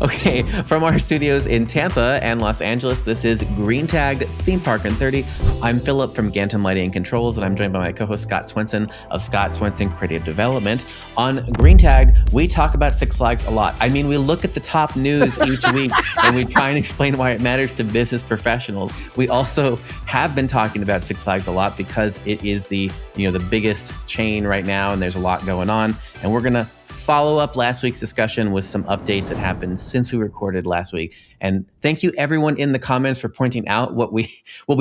Okay, from our studios in Tampa and Los Angeles, this is Green Tagged Theme Park in 30. I'm Philip from Gantom Lighting and Controls, and I'm joined by my co-host Scott Swenson of Scott Swenson Creative Development. On Green Tagged, we talk about Six Flags a lot. I mean, we look at the top news each week and we try and explain why it matters to business professionals. We also have been talking about Six Flags a lot because it is the biggest chain right now, and there's a lot going on. And we're gonna follow up last week's discussion with some updates that happened since we recorded last week. And thank you everyone in the comments for pointing out what we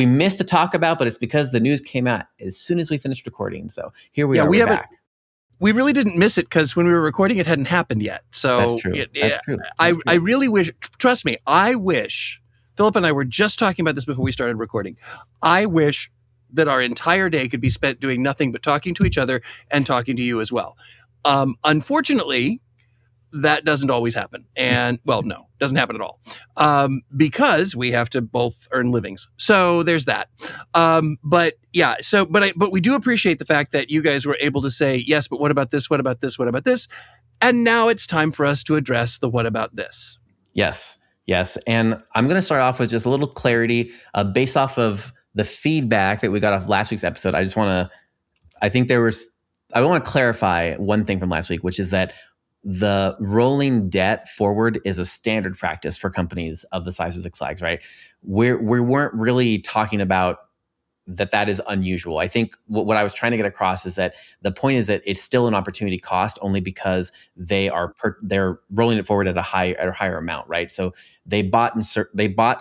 missed to talk about, but it's because the news came out as soon as we finished recording. So here we are. We're back. We really didn't miss it because when we were recording, it hadn't happened yet. So that's true. That's true. I really wish, trust me, I wish, Philip and I were just talking about this before we started recording. I wish that our entire day could be spent doing nothing but talking to each other and talking to you as well. Unfortunately, that doesn't always happen. And well, no, doesn't happen at all. Because we have to both earn livings. So there's that. But we do appreciate the fact that you guys were able to say, yes, but what about this? What about this? What about this? And now it's time for us to address the what about this. Yes. And I'm going to start off with just a little clarity based off of the feedback that we got off last week's episode. I want to clarify one thing from last week, which is that the rolling debt forward is a standard practice for companies of the size of Six Flags, right? We weren't really talking about that is unusual. I think what I was trying to get across is that the point is that it's still an opportunity cost only because they're rolling it forward at a higher amount, right? So they bought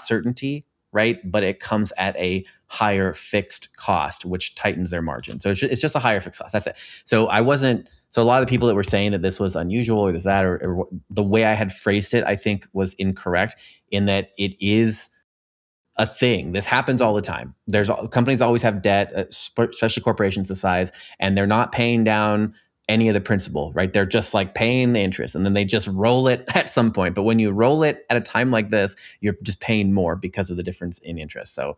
certainty, right? But it comes at a higher fixed cost, which tightens their margin. So it's just a higher fixed cost. That's it. So a lot of the people that were saying that this was unusual or this, that, or the way I had phrased it, I think was incorrect in that it is a thing. This happens all the time. Companies always have debt, especially corporations this size, and they're not paying down any of the principal, right? They're just like paying the interest and then they just roll it at some point. But when you roll it at a time like this, you're just paying more because of the difference in interest. So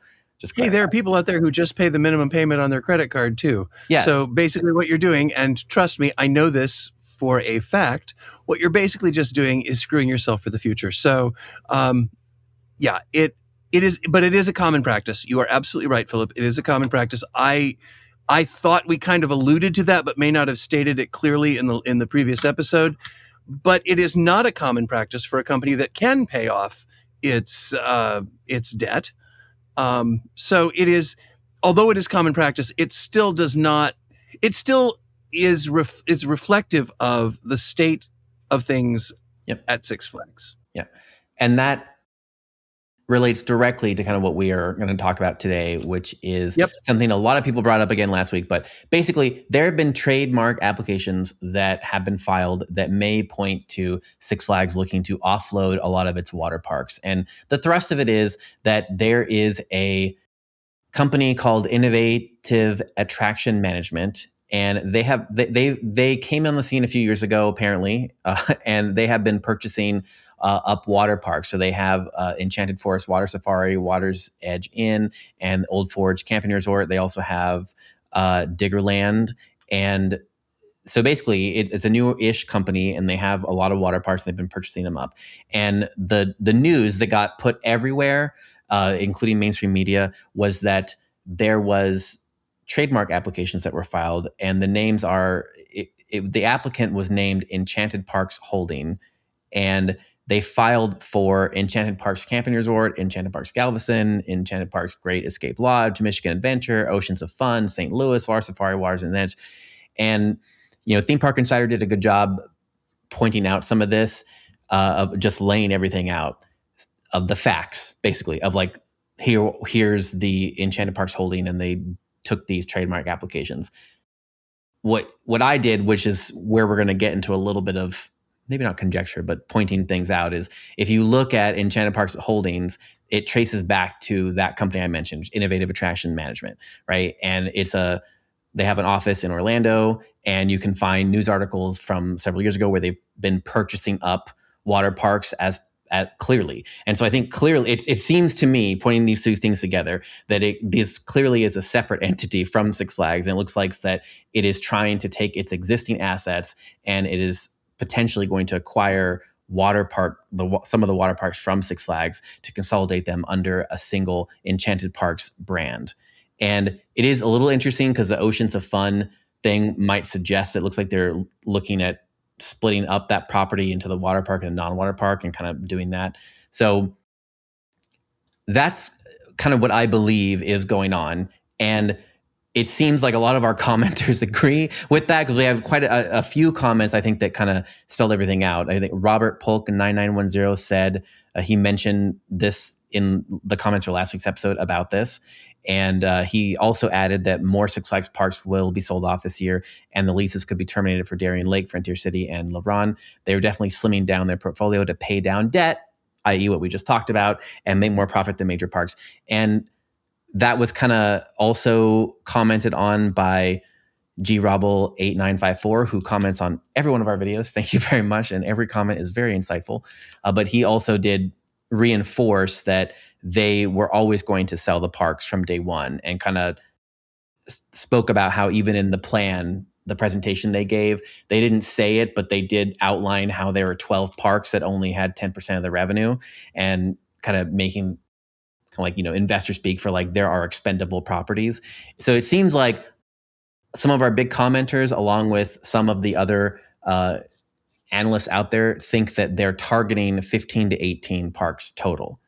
hey, there are people out there who just pay the minimum payment on their credit card too. Yes. So basically what you're doing, and trust me, I know this for a fact, what you're basically just doing is screwing yourself for the future. So it is a common practice. You are absolutely right, Philip. It is a common practice. I thought we kind of alluded to that, but may not have stated it clearly in the previous episode. But it is not a common practice for a company that can pay off its debt. So it is, although it is common practice, it still does not. It still is reflective of the state of things at Six Flags. Yeah, and that relates directly to kind of what we are going to talk about today, which is something a lot of people brought up again last week. But basically, there have been trademark applications that have been filed that may point to Six Flags looking to offload a lot of its water parks. And the thrust of it is that there is a company called Innovative Attraction Management, and they came on the scene a few years ago, apparently, and they have been purchasing up water parks. So they have Enchanted Forest Water Safari, Water's Edge Inn, and Old Forge Camping Resort. They also have Diggerland. And so basically it's a new-ish company, and they have a lot of water parks. They've been purchasing them up. And the news that got put everywhere, including mainstream media, was that there was trademark applications that were filed, and the names are, the applicant was named Enchanted Parks Holdings, and they filed for Enchanted Parks Camping Resort, Enchanted Parks Galveston, Enchanted Parks Great Escape Lodge, Michigan Adventure, Oceans of Fun, St. Louis, Water Safari, Waters and Edge. And, Theme Park Insider did a good job pointing out some of this, of just laying everything out, of the facts, basically, of like, here's the Enchanted Parks Holding, and they took these trademark applications. What I did, which is where we're going to get into a little bit of, maybe not conjecture, but pointing things out, is if you look at Enchanted Parks Holdings, it traces back to that company I mentioned, Innovative Attraction Management, right? And they have an office in Orlando, and you can find news articles from several years ago where they've been purchasing up water parks as clearly. And so I think clearly it seems to me, pointing these two things together, that this clearly is a separate entity from Six Flags. And it looks like that it is trying to take its existing assets, and it is potentially going to acquire some of the water parks from Six Flags to consolidate them under a single Enchanted Parks brand. And it is a little interesting because the Oceans of Fun thing might suggest it looks like they're looking at splitting up that property into the water park and the non-water park and kind of doing that. So that's kind of what I believe is going on. And it seems like a lot of our commenters agree with that because we have quite a few comments, I think, that kind of spelled everything out. I think Robert Polk in 9910 said he mentioned this in the comments for last week's episode about this. And he also added that more Six Flags parks will be sold off this year, and the leases could be terminated for Darien Lake, Frontier City, and LeBron. They're definitely slimming down their portfolio to pay down debt, i.e. what we just talked about, and make more profit than major parks. And that was kind of also commented on by grobble8954, who comments on every one of our videos. Thank you very much. And every comment is very insightful. But he also did reinforce that they were always going to sell the parks from day one, and kind of spoke about how even in the plan, the presentation they gave, they didn't say it, but they did outline how there were 12 parks that only had 10% of the revenue, and kind of making like, investor speak for like there are expendable properties. So it seems like some of our big commenters, along with some of the other analysts out there, think that they're targeting 15 to 18 parks total.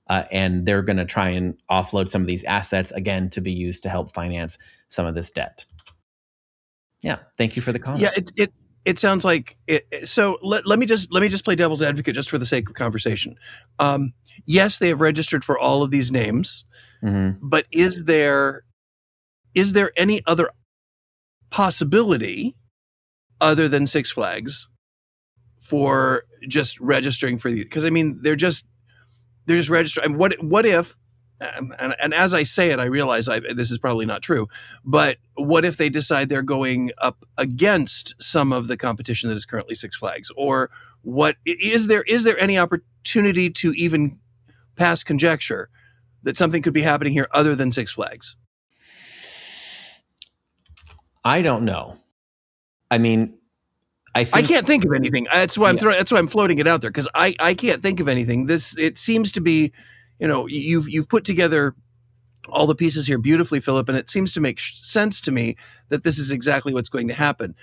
And they're going to try and offload some of these assets again to be used to help finance some of this debt. Yeah. Thank you for the comment. Yeah, it sounds like it. So let me just play devil's advocate just for the sake of conversation. Yes, they have registered for all of these names, but is there any other possibility other than Six Flags for just registering for these? Because I mean, they're just registering. What if? And as I say it, I realize this is probably not true. But what if they decide they're going up against some of the competition that is currently Six Flags? Or what is there any opportunity to even pass conjecture that something could be happening here other than Six Flags? I don't know. I mean, I can't think of anything. That's why I'm floating it out there, because I can't think of anything. It seems to be, you've put together all the pieces here beautifully, Philip, and it seems to make sense to me that this is exactly what's going to happen.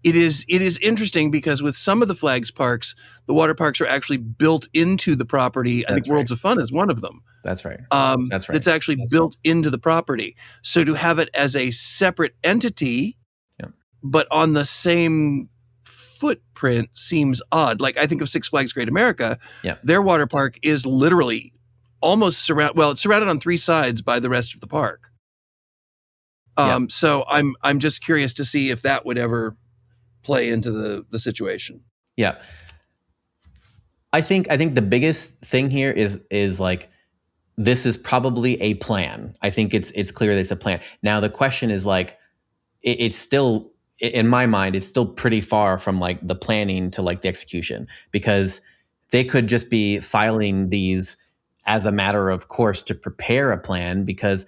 It is interesting because with some of the Flags parks, the water parks are actually built into the property. I think Worlds of Fun is one of them. That's right. That's actually built into the property. So to have it as a separate entity, but on the same footprint seems odd. Like I think of Six Flags Great America. Their water park is literally almost it's surrounded on three sides by the rest of the park. So I'm just curious to see if that would ever play into the situation. Yeah. I think the biggest thing here is like, this is probably a plan. I think it's clear that it's a plan. Now the question is like, it's still, in my mind, it's still pretty far from like the planning to like the execution, because they could just be filing these as a matter of course to prepare a plan, because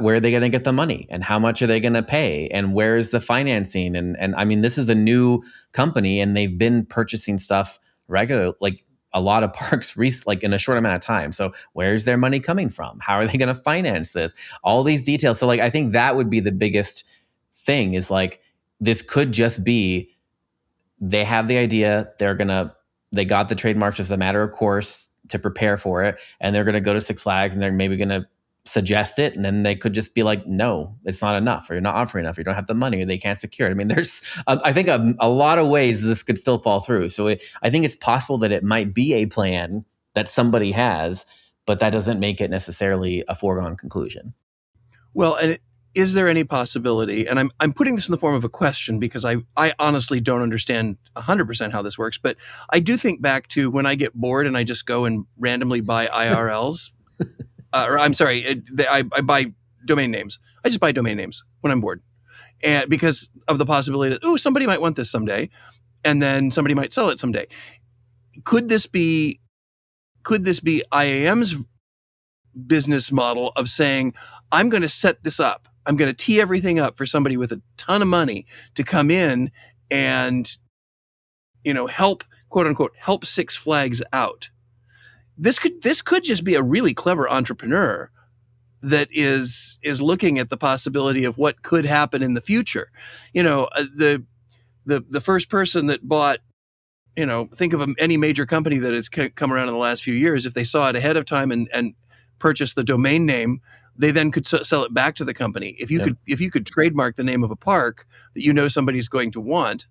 where are they going to get the money, and how much are they going to pay, and where's the financing? And I mean, this is a new company and they've been purchasing stuff regularly, like a lot of parks like in a short amount of time. So where's their money coming from? How are they going to finance this? All these details. So like, I think that would be the biggest thing, is like, this could just be, they have the idea, they got the trademarks as a matter of course to prepare for it, and they're going to go to Six Flags and they're maybe going to suggest it, and then they could just be like, no, it's not enough, or you're not offering enough, or you don't have the money, or they can't secure it. I mean, there's I think a lot of ways this could still fall through. So I think it's possible that it might be a plan that somebody has, but that doesn't make it necessarily a foregone conclusion. Well, and is there any possibility, and I'm putting this in the form of a question because I honestly don't understand 100% how this works, but I do think back to when I get bored and I just go and randomly buy IRLs. Or I'm sorry, I buy domain names. I just buy domain names when I'm bored, and because of the possibility that somebody might want this someday, and then somebody might sell it someday. Could this be IAM's business model of saying, I'm going to set this up, I'm going to tee everything up for somebody with a ton of money to come in and help quote unquote help Six Flags out. This could just be a really clever entrepreneur that is looking at the possibility of what could happen in the future. The first person that bought, think of any major company that has come around in the last few years. If they saw it ahead of time and purchased the domain name, they then could sell it back to the company. If you could trademark the name of a park that somebody's going to want,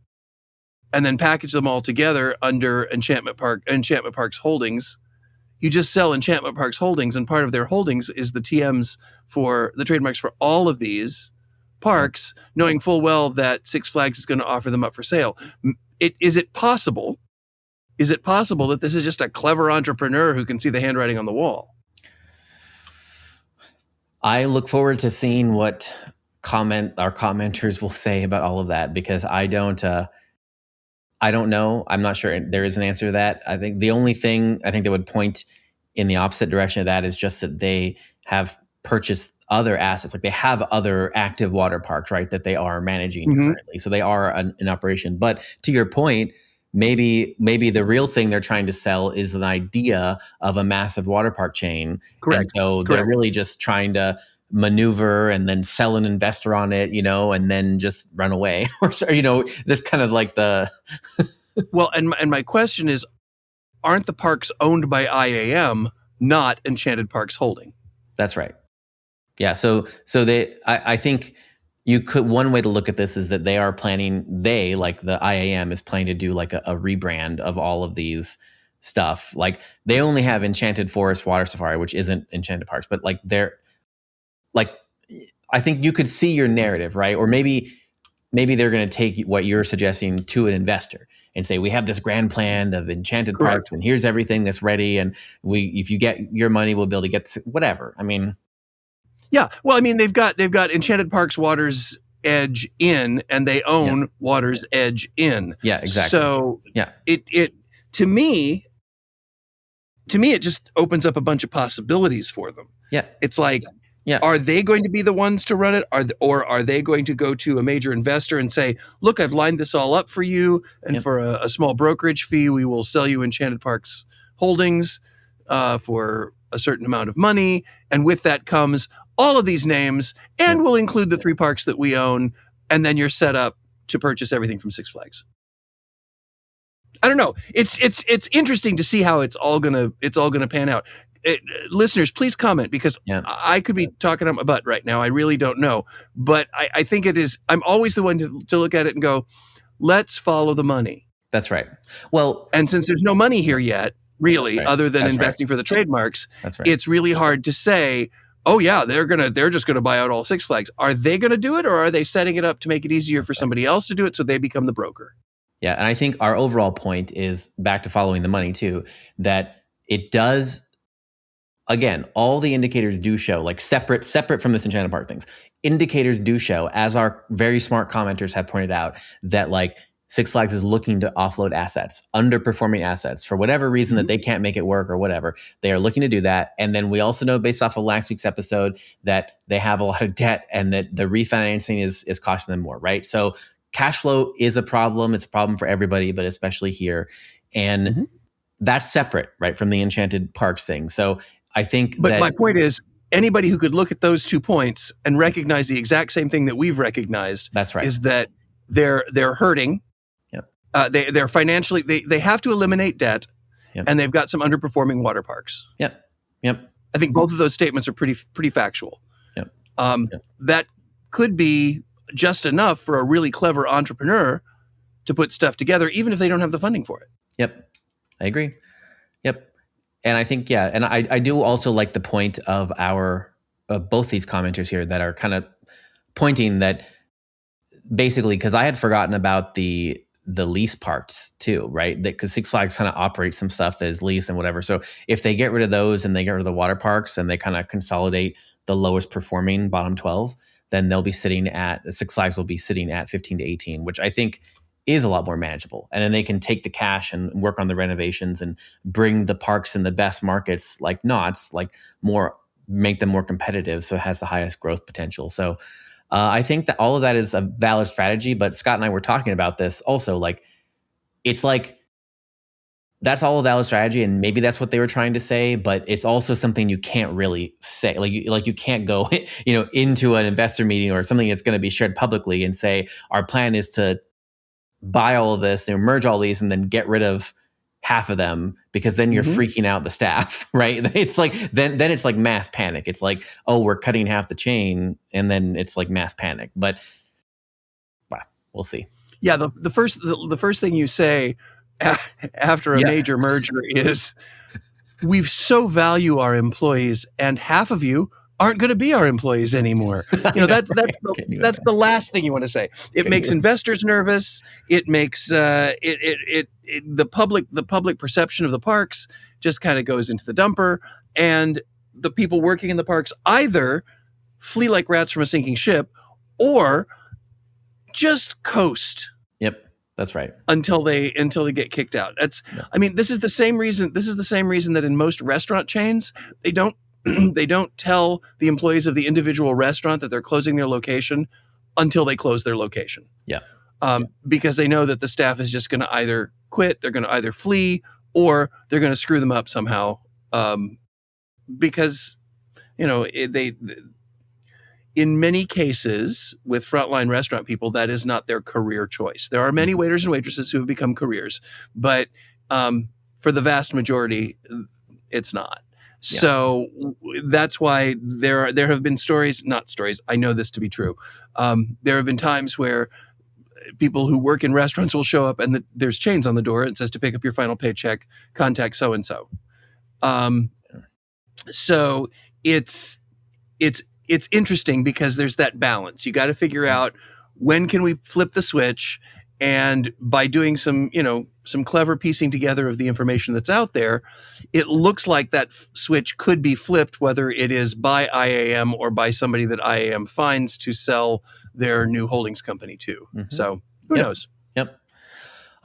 and then package them all together under Enchanted Parks Holdings, you just sell Enchantment Parks Holdings, and part of their holdings is the TMs for the trademarks for all of these parks, knowing full well that Six Flags is going to offer them up for sale. Is it possible that this is just a clever entrepreneur who can see the handwriting on the wall? I look forward to seeing what our commenters will say about all of that, because I don't know. I'm not sure there is an answer to that. I think the only thing I think that would point in the opposite direction of that is just that they have purchased other assets. Like they have other active water parks, right, that they are managing currently. So they are in operation. But to your point, maybe the real thing they're trying to sell is an idea of a massive water park chain. Correct. And so they're really just trying to maneuver and then sell an investor on it, and then just run away. Or, this kind of like the... Well, and my question is, aren't the parks owned by IAM, not Enchanted Parks Holding? That's right. Yeah. So I think one way to look at this is that they are planning, like the IAM is planning to do like a rebrand of all of these stuff. Like they only have Enchanted Forest Water Safari, which isn't Enchanted Parks, but like I think you could see your narrative, right? Or maybe they're going to take what you're suggesting to an investor and say, we have this grand plan of Enchanted Parks, and here's everything that's ready. And if you get your money, we'll be able to get whatever. I mean, yeah. Well, I mean, they've got Enchanted Parks Water's Edge Inn, and they own Water's Edge Inn. Yeah, exactly. So it to me, it just opens up a bunch of possibilities for them. Yeah. It's like, are they going to be the ones to run it? Or are they going to go to a major investor and say, look, I've lined this all up for you, and for a small brokerage fee, we will sell you Enchanted Parks Holdings for a certain amount of money. And with that comes all of these names, and we'll include the 3 parks that we own, and then you're set up to purchase everything from Six Flags. I don't know. It's interesting to see how it's all gonna pan out. Listeners, please comment, because I could be talking on my butt right now. I really don't know, but I think it is. I'm always the one to look at it and go, let's follow the money. That's right. Well, and since there's no money here yet, really, other than investing for the trademarks, it's really hard to say, oh yeah, they're just gonna buy out all Six Flags. Are they gonna do it, or are they setting it up to make it easier for somebody else to do it so they become the broker? Yeah, and I think our overall point is back to following the money too, that it does. Again, all the indicators do show, like separate from this Enchanted Park things, indicators do show, as our very smart commenters have pointed out, that like Six Flags is looking to offload assets, underperforming assets, for whatever reason that they can't make it work or whatever. They are looking to do that. And then we also know, based off of last week's episode, that they have a lot of debt and that the refinancing is costing them more, right? So cash flow is a problem. It's a problem for everybody, but especially here. And that's separate, right, from the Enchanted Parks thing. So I think but my point is, anybody who could look at those 2 points and recognize the exact same thing that we've recognized, that's right, is that they're hurting. They're financially, they have to eliminate debt, and they've got some underperforming water parks. Yep. I think both of those statements are pretty factual. That could be just enough for a really clever entrepreneur to put stuff together, even if they don't have the funding for it. Yep. I agree. Yep. And I think, and I do also like the point of both these commenters here that are kind of pointing that basically, because I had forgotten about the lease parts too, right? Because Six Flags kind of operates some stuff that is lease and whatever. So if they get rid of those and they get rid of the water parks and they kind of consolidate the lowest performing bottom 12, then Six Flags will be sitting at 15 to 18, which I think is a lot more manageable. And then they can take the cash and work on the renovations and bring the parks in the best markets, like Knott's, make them more competitive, so it has the highest growth potential. So I think that all of that is a valid strategy. But Scott and I were talking about this also. Like, it's like that's all a valid strategy, and maybe that's what they were trying to say, but it's also something you can't really say. Like you can't go, into an investor meeting or something that's going to be shared publicly and say our plan is to buy all of this and merge all these and then get rid of half of them, because then you're freaking out the staff, right? It's like then it's like mass panic. It's like, oh, we're cutting half the chain, and then it's like mass panic. But well, we'll see. Yeah, the first thing you say after a major merger is, we so value our employees, and half of you aren't going to be our employees anymore. That's the last thing you want to say. It makes investors nervous. It makes the public perception of the parks just kind of goes into the dumper, and the people working in the parks either flee like rats from a sinking ship, or just coast. Yep, that's right. Until they get kicked out. I mean, this is the same reason that in most restaurant chains, they don't tell the employees of the individual restaurant that they're closing their location until they close their location. Yeah. Because they know that the staff is just going to either quit, they're going to either flee, or they're going to screw them up somehow. Because in many cases, with frontline restaurant people, that is not their career choice. There are many waiters and waitresses who have become careers, but for the vast majority, it's not. Yeah. So that's why there have been not stories. I know this to be true. There have been times where people who work in restaurants will show up, and there's chains on the door. It says, to pick up your final paycheck, contact so and so. So it's interesting because there's that balance. You got to figure out, when can we flip the switch, and by doing some clever piecing together of the information that's out there, it looks like that switch could be flipped, whether it is by IAM or by somebody that IAM finds to sell their new holdings company to. So who knows? Yep.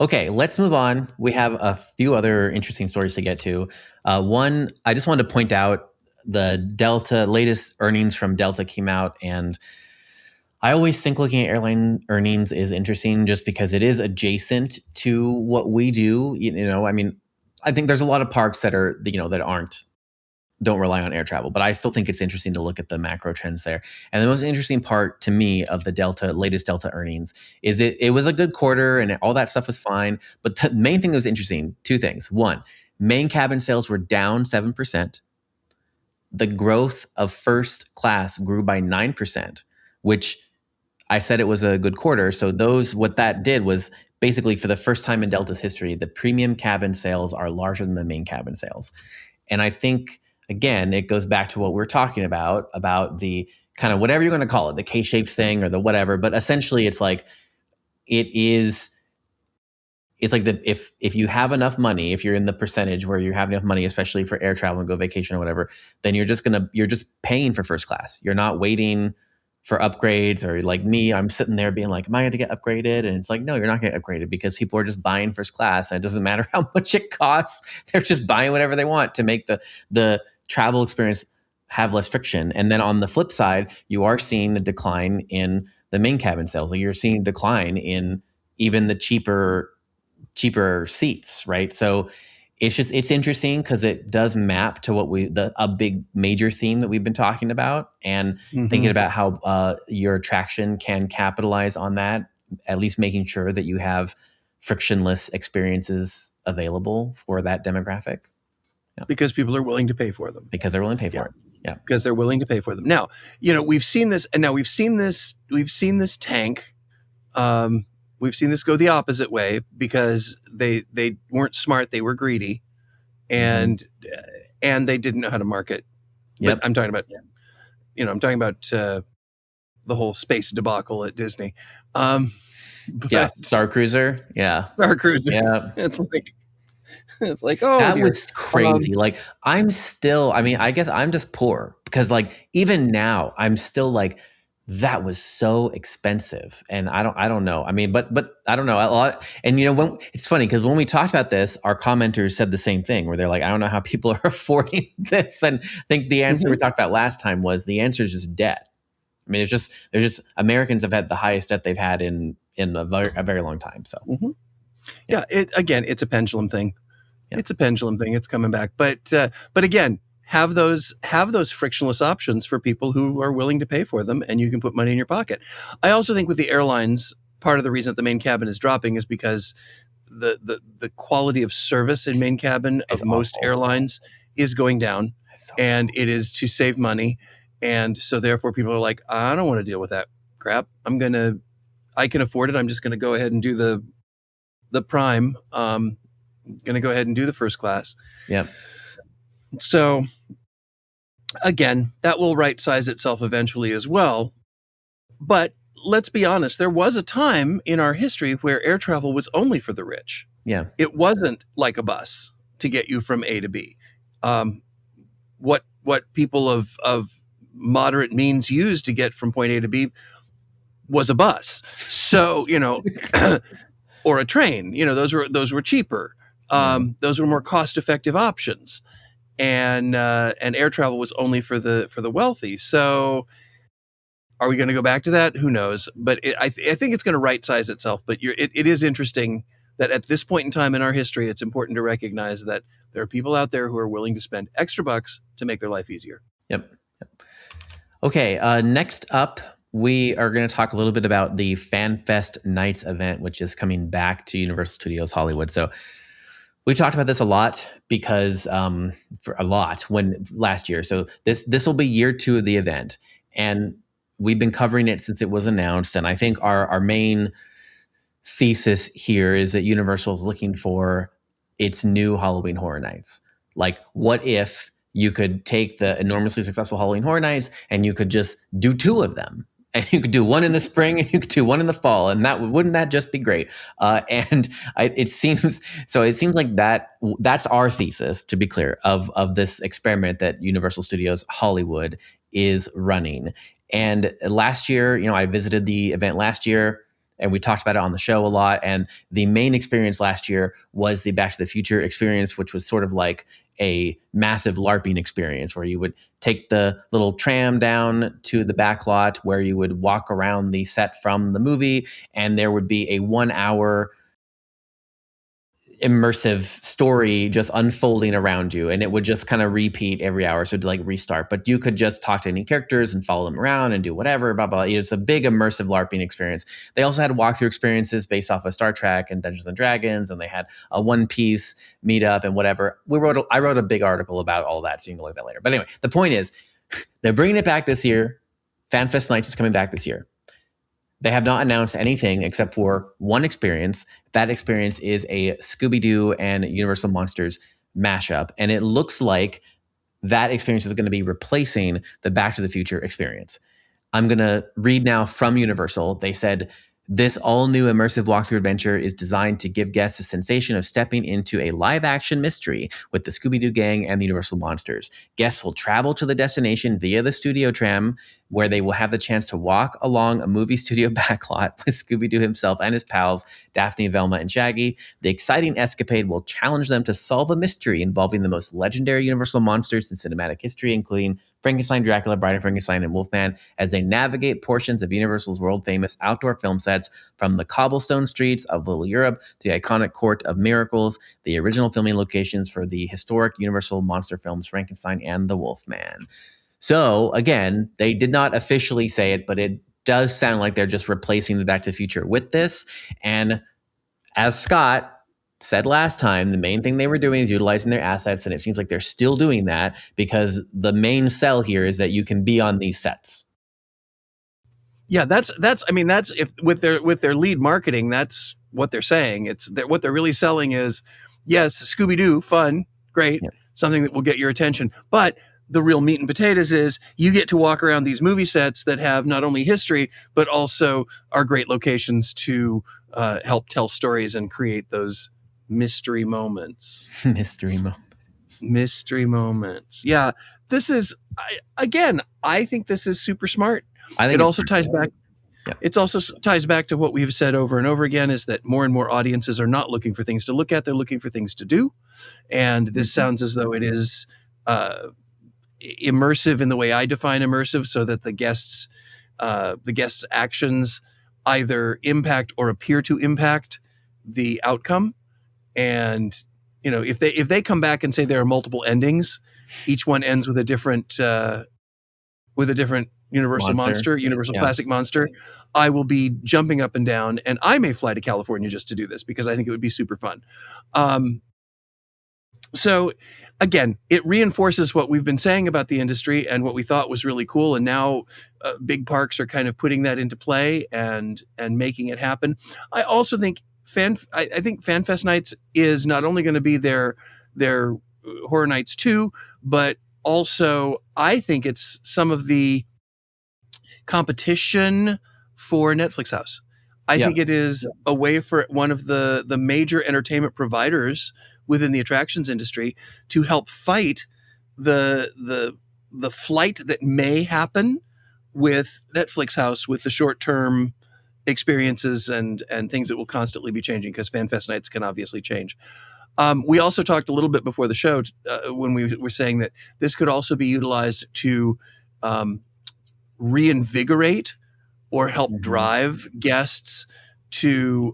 Okay, let's move on. We have a few other interesting stories to get to. One, I just wanted to point out, the Delta latest earnings from Delta came out, and I always think looking at airline earnings is interesting just because it is adjacent to what we do. I mean, I think there's a lot of parks that are, don't rely on air travel, but I still think it's interesting to look at the macro trends there. And the most interesting part to me of the latest Delta earnings is it was a good quarter and all that stuff was fine. But the main thing that was interesting, two things. One, main cabin sales were down 7%. The growth of first class grew by 9%, which I said it was a good quarter. So what that did was, basically, for the first time in Delta's history, the premium cabin sales are larger than the main cabin sales. And I think, again, it goes back to what we're talking about the kind of, whatever you're going to call it, the K-shaped thing or the whatever. But essentially, it's like, if you have enough money, if you're in the percentage where you have enough money, especially for air travel and go vacation or whatever, then you're just paying for first class. You're not waiting for upgrades, or like me, I'm sitting there being like, am I going to get upgraded? And it's like, no, you're not getting upgraded, because people are just buying first class, and it doesn't matter how much it costs. They're just buying whatever they want to make the travel experience have less friction. And then on the flip side, you are seeing a decline in the main cabin sales. Like, you're seeing a decline in even the cheaper seats, right? So it's interesting because it does map to a big major theme that we've been talking about, and thinking about how your attraction can capitalize on that, at least making sure that you have frictionless experiences available for that demographic. Yeah. Because people are willing to pay for them. Because they're willing to pay for it. Yeah. Because they're willing to pay for them. Now, we've seen this, and now we've seen this tank. We've seen this go the opposite way, because they weren't smart, they were greedy, and they didn't know how to market. Yep. But I'm talking about, the whole space debacle at Disney. Star Cruiser. Yeah. Star Cruiser. Yeah. It's like, oh, that was crazy. I guess I'm just poor, because even now I'm still like, that was so expensive. And I don't know. I mean, but I don't know a lot. And when it's funny, because when we talked about this, our commenters said the same thing, where they're like, I don't know how people are affording this. And I think the answer we talked about last time was, the answer is just debt. I mean, there's just Americans have had the highest debt they've had in a very long time. So it's a pendulum thing. It's a pendulum thing. It's coming back. But again, have those frictionless options for people who are willing to pay for them, and you can put money in your pocket. I also think with the airlines, part of the reason that the main cabin is dropping is because the quality of service in main cabin of most airlines is going down, and it is to save money. And so therefore people are like, I don't want to deal with that crap. I can afford it. I'm just going to go ahead and do the prime. Going to go ahead and do the first class. Yeah. So again, that will right size itself eventually as well. But let's be honest, there was a time in our history where air travel was only for the rich. Yeah. It wasn't like a bus to get you from A to B. What people of moderate means used to get from point A to B was a bus. So, or a train, those were cheaper. Those were more cost-effective options. And air travel was only for the wealthy. So are we going to go back to that? Who knows? But I think it's going to right size itself. But it is interesting that at this point in time in our history, it's important to recognize that there are people out there who are willing to spend extra bucks to make their life easier. Yep. Okay. Next up, we are going to talk a little bit about the FanFest Nights event, which is coming back to Universal Studios Hollywood. So we talked about this a lot because when last year. So this will be year 2 of the event, and we've been covering it since it was announced. And I think our main thesis here is that Universal is looking for its new Halloween Horror Nights. Like, what if you could take the enormously successful Halloween Horror Nights and you could just do 2 of them? And you could do one in the spring and you could do one in the fall, and wouldn't that just be great? It seems like that's our thesis, to be clear, of this experiment that Universal Studios Hollywood is running. And last year, I visited the event last year, and we talked about it on the show a lot. And the main experience last year was the Back to the Future experience, which was sort of like a massive LARPing experience where you would take the little tram down to the back lot where you would walk around the set from the movie, and there would be a 1-hour immersive story just unfolding around you, and it would just kind of repeat every hour, so to like restart, but you could just talk to any characters and follow them around and do whatever, blah blah. It's a big immersive LARPing experience. They also had walkthrough experiences based off of Star Trek and Dungeons and Dragons, and they had a One Piece meetup and whatever. I wrote a big article about all that, so you can look at that later. But anyway, the point is they're bringing it back this year. FanFest Nights is coming back this year. They have not announced anything except for one experience. That experience is a Scooby-Doo and Universal Monsters mashup. And it looks like that experience is going to be replacing the Back to the Future experience. I'm going to read now from Universal. They said, this all-new immersive walkthrough adventure is designed to give guests a sensation of stepping into a live-action mystery with the Scooby-Doo gang and the Universal Monsters. Guests will travel to the destination via the studio tram, where they will have the chance to walk along a movie studio backlot with Scooby-Doo himself and his pals, Daphne, Velma, and Shaggy. The exciting escapade will challenge them to solve a mystery involving the most legendary Universal monsters in cinematic history, including Frankenstein, Dracula, Bride of Frankenstein, and Wolfman, as they navigate portions of Universal's world-famous outdoor film sets, from the cobblestone streets of Little Europe to the iconic Court of Miracles, the original filming locations for the historic Universal monster films Frankenstein and the Wolfman. So, again, they did not officially say it, but it does sound like they're just replacing the Back to the Future with this. And as Scott said last time, the main thing they were doing is utilizing their assets, and it seems like they're still doing that because the main sell here is that you can be on these sets. Yeah, that's if with their lead marketing, that's what they're saying. What they're really selling is, yes, Scooby-Doo, fun, great, something that will get your attention, but the real meat and potatoes is you get to walk around these movie sets that have not only history, but also are great locations to help tell stories and create those mystery moments. Mystery moments. Yeah, this is, I think this is super smart. It also ties back. Yeah. It also ties back to what we've said over and over again, is that more and more audiences are not looking for things to look at. They're looking for things to do. And this sounds as though it is immersive in the way I define immersive, so that the guests' actions either impact or appear to impact the outcome. And if they come back and say there are multiple endings, each one ends with a different universal monster, universal classic monster, I will be jumping up and down, and I may fly to California just to do this because I think it would be super fun. So again, it reinforces what we've been saying about the industry and what we thought was really cool. And now big parks are kind of putting that into play and making it happen. I also think I think FanFest Nights is not only going to be their Horror Nights 2, but also I think it's some of the competition for Netflix House. I think it is a way for one of the major entertainment providers within the attractions industry to help fight the flight that may happen with Netflix House, with the short-term experiences and things that will constantly be changing, because FanFest Nights can obviously change. We also talked a little bit before the show when we were saying that this could also be utilized to reinvigorate or help drive guests to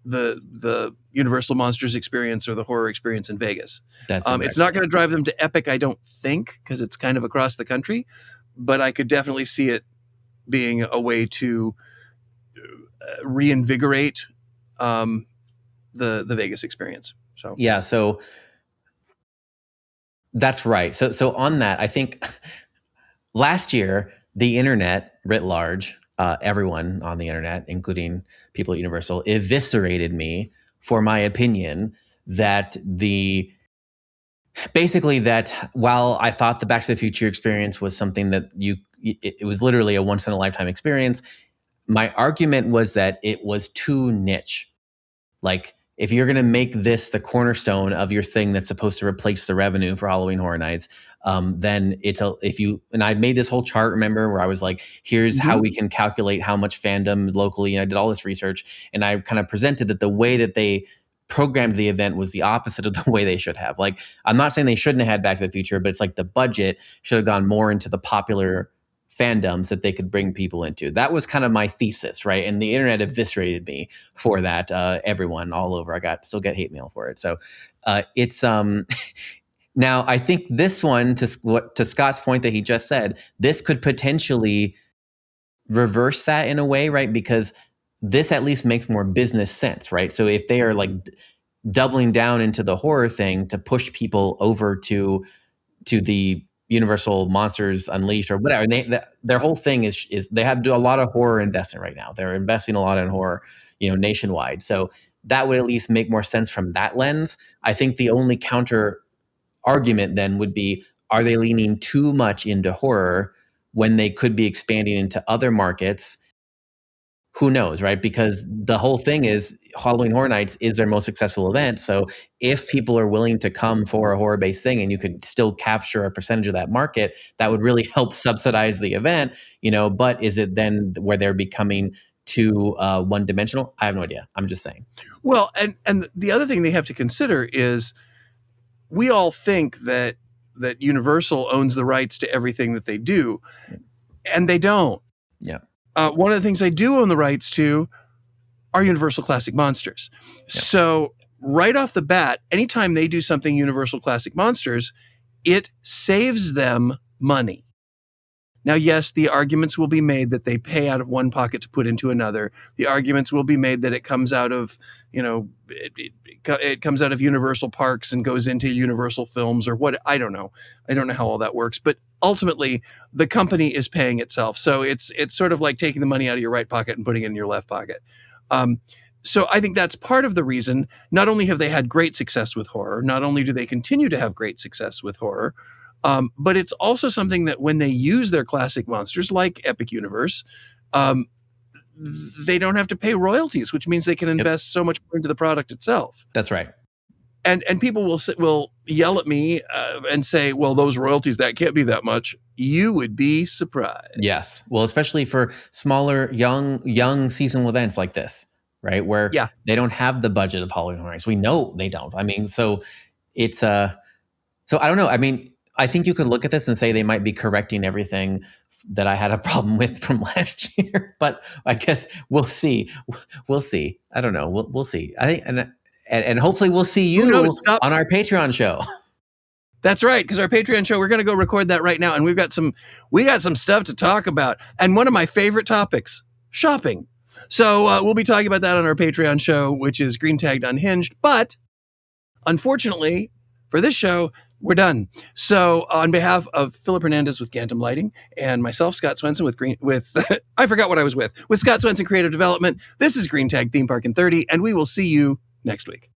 the Universal Monsters experience or the horror experience in Vegas. It's not going to drive them to Epic, I don't think, because it's kind of across the country, but I could definitely see it being a way to reinvigorate the Vegas experience. So yeah, so that's right. So on that, I think last year the internet writ large, everyone on the internet, including people at Universal, eviscerated me for my opinion that while I thought the Back to the Future experience was something that it was literally a once in a lifetime experience, my argument was that it was too niche. Like, if you're going to make this the cornerstone of your thing that's supposed to replace the revenue for Halloween Horror Nights, then and I made this whole chart, remember, where I was like, here's how we can calculate how much fandom locally. And I did all this research, and I kind of presented that the way that they programmed the event was the opposite of the way they should have. Like, I'm not saying they shouldn't have had Back to the Future, but it's like the budget should have gone more into the popular fandoms that they could bring people into. That was kind of my thesis, right? And the internet eviscerated me for that. Everyone all over, I still get hate mail for it. So it's now I think this one, to Scott's point that he just said, this could potentially reverse that in a way, right? Because this at least makes more business sense, right? So if they are like doubling down into the horror thing to push people over to the Universal Monsters Unleashed or whatever, and their whole thing is they have to do a lot of horror investment right now. They're investing a lot in horror, nationwide. So that would at least make more sense from that lens. I think the only counter argument then would be, are they leaning too much into horror when they could be expanding into other markets? Who knows, right? Because the whole thing is Halloween Horror Nights is their most successful event. So if people are willing to come for a horror-based thing and you could still capture a percentage of that market, that would really help subsidize the event, but is it then where they're becoming too one-dimensional? I have no idea. I'm just saying. Well, and the other thing they have to consider is we all think that Universal owns the rights to everything that they do, and they don't. Yeah. One of the things they do own the rights to are Universal Classic Monsters. Yep. So right off the bat, anytime they do something Universal Classic Monsters, it saves them money. Now, yes, the arguments will be made that they pay out of one pocket to put into another. The arguments will be made that it comes out of, it comes out of Universal Parks and goes into Universal Films or what. I don't know. I don't know how all that works. But ultimately, the company is paying itself. So it's sort of like taking the money out of your right pocket and putting it in your left pocket. So I think that's part of the reason. Not only have they had great success with horror, not only do they continue to have great success with horror, but it's also something that when they use their classic monsters like Epic Universe, they don't have to pay royalties, which means they can invest so much more into the product itself. That's right. And people will yell at me and say, well, those royalties, that can't be that much. You would be surprised. Yes. Well, especially for smaller, young seasonal events like this, right? Where they don't have the budget of Halloween Horror Nights. We know they don't. I mean, so it's so I don't know. I mean, I think you could look at this and say they might be correcting everything that I had a problem with from last year, but I guess we'll see. We'll see. I don't know. We'll see. I think, And hopefully we'll see you on our Patreon show. That's right, because our Patreon show, we're going to go record that right now, and we got some stuff to talk about. And one of my favorite topics, shopping. So we'll be talking about that on our Patreon show, which is green tagged Unhinged. But unfortunately, for this show, we're done. So on behalf of Philip Hernandez with Gantom Lighting and myself, Scott Swenson with I forgot what I was with Scott Swenson Creative Development. This is Green Tag Theme Park in 30, and we will see you next week.